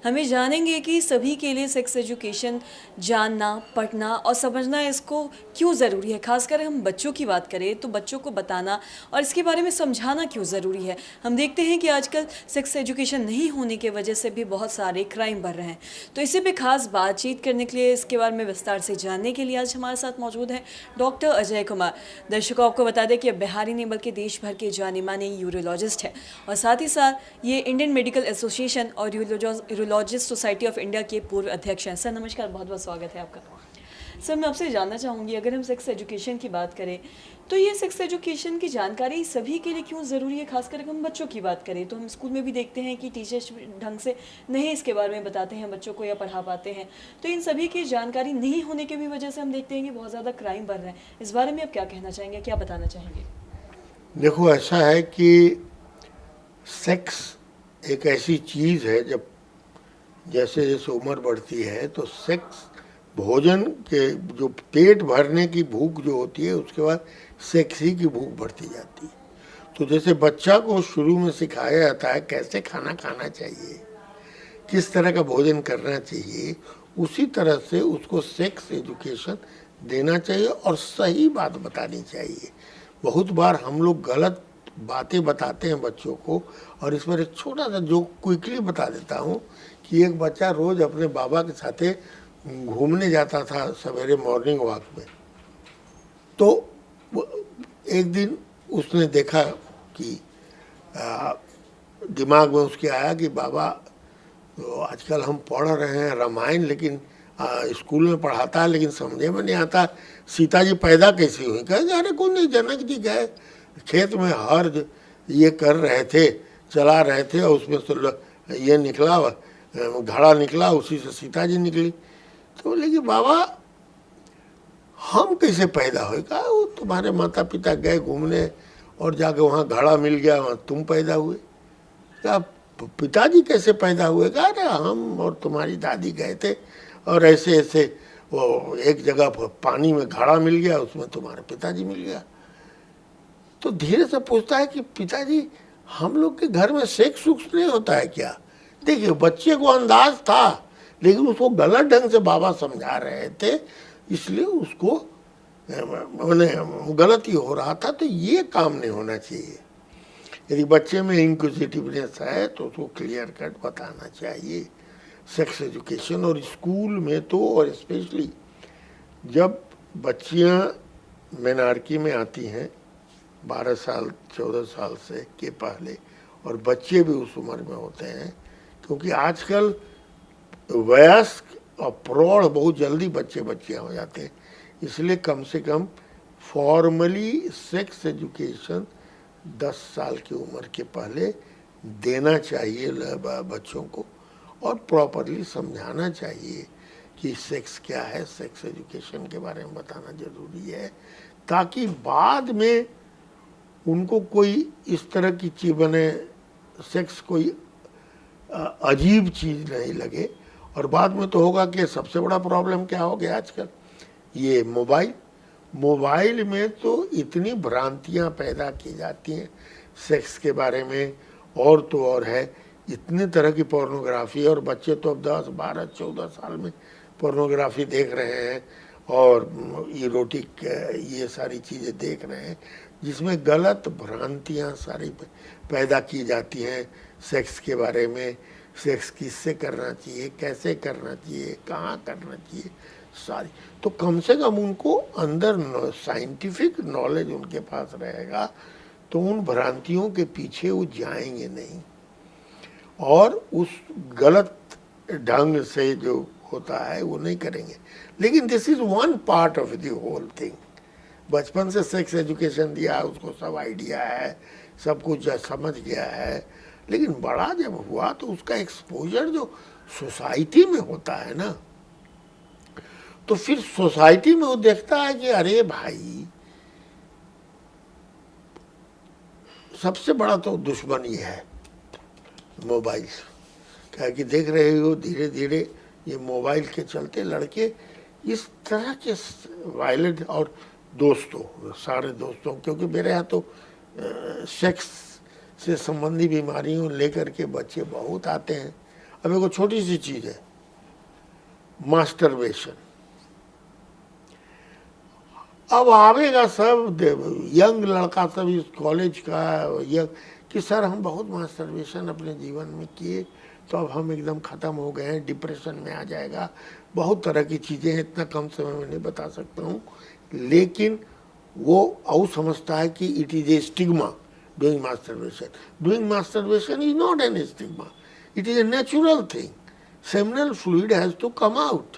हमें जानेंगे कि सभी के लिए सेक्स एजुकेशन जानना, पढ़ना और समझना इसको क्यों ज़रूरी है। खासकर हम बच्चों की बात करें तो बच्चों को बताना और इसके बारे में समझाना क्यों ज़रूरी है। हम देखते हैं कि आजकल सेक्स एजुकेशन नहीं होने की वजह से भी बहुत सारे क्राइम बढ़ रहे हैं। तो इसी पे खास बातचीत करने के लिए, इसके बारे में विस्तार से जानने के लिए आज हमारे साथ मौजूद हैं डॉक्टर अजय कुमार। दर्शकों, आपको बता दें कि अब बिहारी नहीं बल्कि देश भर के जाने माने यूरोलॉजिस्ट हैं और साथ ही साथ ये इंडियन मेडिकल एसोसिएशन और यूरोलॉजिस्ट सोसाइटी ऑफ इंडिया के पूर्व अध्यक्ष हैं। सर नमस्कार, बहुत बहुत स्वागत है आपका। सर मैं आपसे जानना चाहूँगी, अगर हम सेक्स एजुकेशन की बात करें तो ये सेक्स एजुकेशन की जानकारी सभी के लिए क्यों ज़रूरी है। खासकर अगर हम बच्चों की बात करें तो हम स्कूल में भी देखते हैं कि टीचर्स ढंग से नहीं इसके बारे में बताते हैं बच्चों को या पढ़ा पाते हैं। तो इन सभी की जानकारी नहीं होने की भी वजह से हम देखते हैं कि बहुत ज़्यादा क्राइम बढ़ रहे हैं। इस बारे में आप क्या कहना चाहेंगे, क्या बताना चाहेंगे? देखो, ऐसा है कि सेक्स एक ऐसी चीज़ है, जब जैसे जैसे उम्र बढ़ती है तो सेक्स भोजन के जो पेट भरने की भूख जो होती है, उसके बाद सेक्स ही की भूख बढ़ती जाती है। तो जैसे बच्चा को शुरू में सिखाया जाता है कैसे खाना खाना चाहिए, किस तरह का भोजन करना चाहिए, उसी तरह से उसको सेक्स एजुकेशन देना चाहिए और सही बात बतानी चाहिए। बहुत बार हम लोग गलत बातें बताते हैं बच्चों को। और इस पर एक छोटा सा जोक क्विकली बता देता हूँ कि एक बच्चा रोज़ अपने बाबा के साथ घूमने जाता था सवेरे मॉर्निंग वॉक में। तो एक दिन उसने देखा कि दिमाग में उसके आया कि बाबा, तो आजकल हम पढ़ रहे हैं रामायण, लेकिन स्कूल में पढ़ाता है लेकिन समझे में नहीं आता सीता जी पैदा कैसी हुई। कहे अरे कोई नहीं, जनक जी गए खेत में हर ये कर रहे थे, चला रहे थे, और उसमें से ये निकला, घड़ा निकला, उसी से सीता जी निकली। तो बोले कि बाबा हम कैसे पैदा हुए? कहा वो तुम्हारे माता पिता गए घूमने और जाके वहाँ घड़ा मिल गया, वहाँ तुम पैदा हुए। क्या पिताजी कैसे पैदा हुए? कहा अरे हम और तुम्हारी दादी गए थे और ऐसे ऐसे वो एक जगह पानी में घड़ा मिल गया, उसमें तुम्हारे पिताजी मिल गया। तो धीरे से पूछता है कि पिताजी हम लोग के घर में सेक्स सुक्स नहीं होता है क्या? देखिए, बच्चे को अंदाज था लेकिन उसको गलत ढंग से बाबा समझा रहे थे, इसलिए उसको मैंने गलत ही हो रहा था। तो ये काम नहीं होना चाहिए। यदि बच्चे में इंक्विजिटिवनेस है तो उसको क्लियर कट बताना चाहिए सेक्स एजुकेशन। और स्कूल में तो, और स्पेशली जब बच्चियां मेनार्की में आती हैं 12 साल 14 साल से के पहले, और बच्चे भी उस उम्र में होते हैं, क्योंकि आजकल वयस्क और प्रौढ़ बहुत जल्दी बच्चियां हो जाते हैं, इसलिए कम से कम फॉर्मली सेक्स एजुकेशन 10 साल की उम्र के पहले देना चाहिए बच्चों को, और प्रॉपरली समझाना चाहिए कि सेक्स क्या है, सेक्स एजुकेशन के बारे में बताना ज़रूरी है, ताकि बाद में उनको कोई इस तरह की चीज़ बने, सेक्स कोई अजीब चीज़ नहीं लगे। और बाद में तो होगा कि सबसे बड़ा प्रॉब्लम क्या हो गया आजकल, ये मोबाइल में तो इतनी भ्रांतियां पैदा की जाती हैं सेक्स के बारे में, और तो और है इतने तरह की पोर्नोग्राफी, और बच्चे तो अब 10, 12, 14 साल में पोर्नोग्राफी देख रहे हैं और इरोटिक ये सारी चीज़ें देख रहे हैं, जिसमें गलत भ्रांतियां सारी पैदा की जाती हैं सेक्स के बारे में। सेक्स किससे करना चाहिए, कैसे करना चाहिए, कहाँ करना चाहिए, सारी। तो कम से कम उनको अंदर साइंटिफिक नॉलेज उनके पास रहेगा तो उन भ्रांतियों के पीछे वो जाएंगे नहीं, और उस गलत ढंग से जो होता है वो नहीं करेंगे। लेकिन this is one part of the whole thing. बचपन से सेक्स एजुकेशन दिया, उसको सब आइडिया है, सब कुछ समझ गया है, लेकिन बड़ा जब हुआ तो उसका एक्सपोजर जो सोसाइटी में होता है ना, तो फिर सोसाइटी में वो देखता है कि अरे भाई, सबसे बड़ा तो दुश्मन ये है मोबाइल। क्या कि देख रहे हो धीरे धीरे ये मोबाइल के चलते लड़के इस तरह के वायलेंट, और दोस्तों, सारे दोस्तों, क्योंकि मेरे यहाँ तो सेक्स से संबंधी बीमारियों लेकर के बच्चे बहुत आते हैं। अब एक छोटी सी चीज़ है, मास्टरबेशन। अब आवेगा सब यंग लड़का सब इस कॉलेज का यंग कि सर हम बहुत मास्टरबेशन अपने जीवन में किए, तो अब हम एकदम ख़त्म हो गए हैं, डिप्रेशन में आ जाएगा, बहुत तरह की चीज़ें हैं, इतना कम समय में नहीं बता सकता हूँ। लेकिन वो और समझता है कि it is a stigma doing masturbation. Doing masturbation is not an stigma, it is a natural thing. Seminal fluid has to come out.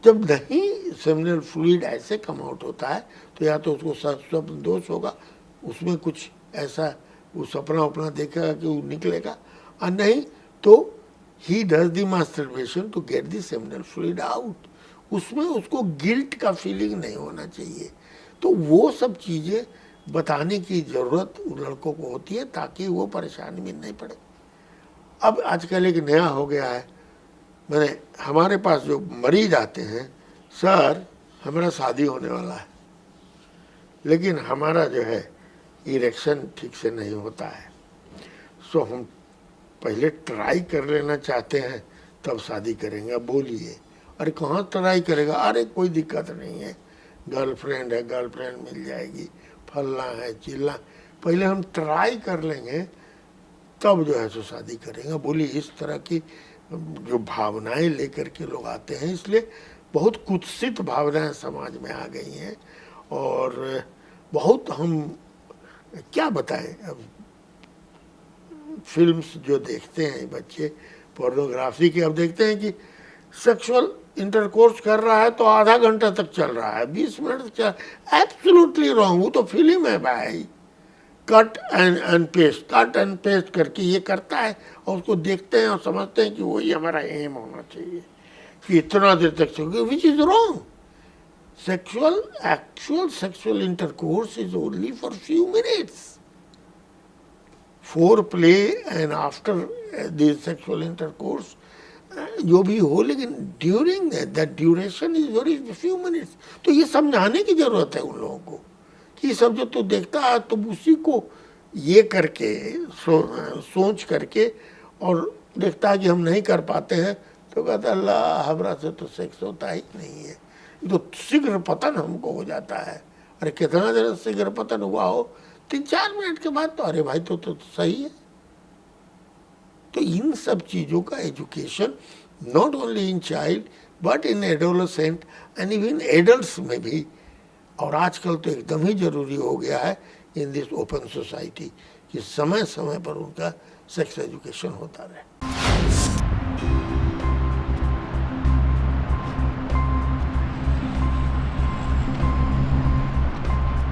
जब नहीं सेमिनल फ्लूइड ऐसे कम आउट होता है तो या तो उसको स्वप्न दोष होगा, उसमें कुछ ऐसा वो सपना उपना देखेगा कि वो निकलेगा, और नहीं तो he does the masturbation to get the seminal fluid out. उसमें उसको गिल्ट का फीलिंग नहीं होना चाहिए। तो वो सब चीज़ें बताने की ज़रूरत उन लड़कों को होती है ताकि वो परेशानी में नहीं पड़े। अब आजकल एक नया हो गया है, मैंने हमारे पास जो मरीज आते हैं, सर हमारा शादी होने वाला है लेकिन हमारा जो है इरेक्शन ठीक से नहीं होता है, सो हम पहले ट्राई कर लेना चाहते हैं तब शादी करेंगे। अब बोलिए, अरे कहाँ ट्राई करेगा, अरे कोई दिक्कत नहीं है, गर्लफ्रेंड है, गर्लफ्रेंड मिल जाएगी, फलना है चिल्ला, पहले हम ट्राई कर लेंगे तब जो है सो शादी करेंगे। बोलिए, इस तरह की जो भावनाएं लेकर के लोग आते हैं, इसलिए बहुत कुत्सित भावनाएं समाज में आ गई हैं। और बहुत हम क्या बताएं, अब फिल्म्स जो देखते हैं बच्चे पोर्नोग्राफी के, अब देखते हैं कि सेक्सुअल इंटरकोर्स कर रहा है तो आधा घंटा तक चल रहा है, 20 मिनट तक चल, एब्सोल्युटली रॉन्ग। वो तो फिल्म है भाई, cut and paste, cut and paste करके ये करता है और उसको देखते हैं और समझते हैं कि वही हमारा एम होना चाहिए कि इतना देर तक चलेगा, which is wrong. actual sexual intercourse is only for few minutes. Foreplay and after the sexual intercourse जो भी हो, लेकिन during that duration is very few minutes. तो ये समझाने की जरूरत है उन लोगों को कि ये सब जो तो देखता है तो उसी को ये करके सोच करके और देखता है कि हम नहीं कर पाते हैं तो कहता है अल्लाह हमरा से तो सेक्स होता ही नहीं है, तो शीघ्र पतन हमको हो जाता है। अरे कितना देर शीघ्र पतन हुआ हो, 3-4 मिनट के बाद तो अरे भाई तो सही है। तो इन सब चीज़ों का education not only in child but in adolescent and even adults में भी, और आजकल तो एकदम ही ज़रूरी हो गया है इन दिस ओपन सोसाइटी कि समय समय पर उनका सेक्स एजुकेशन होता रहे।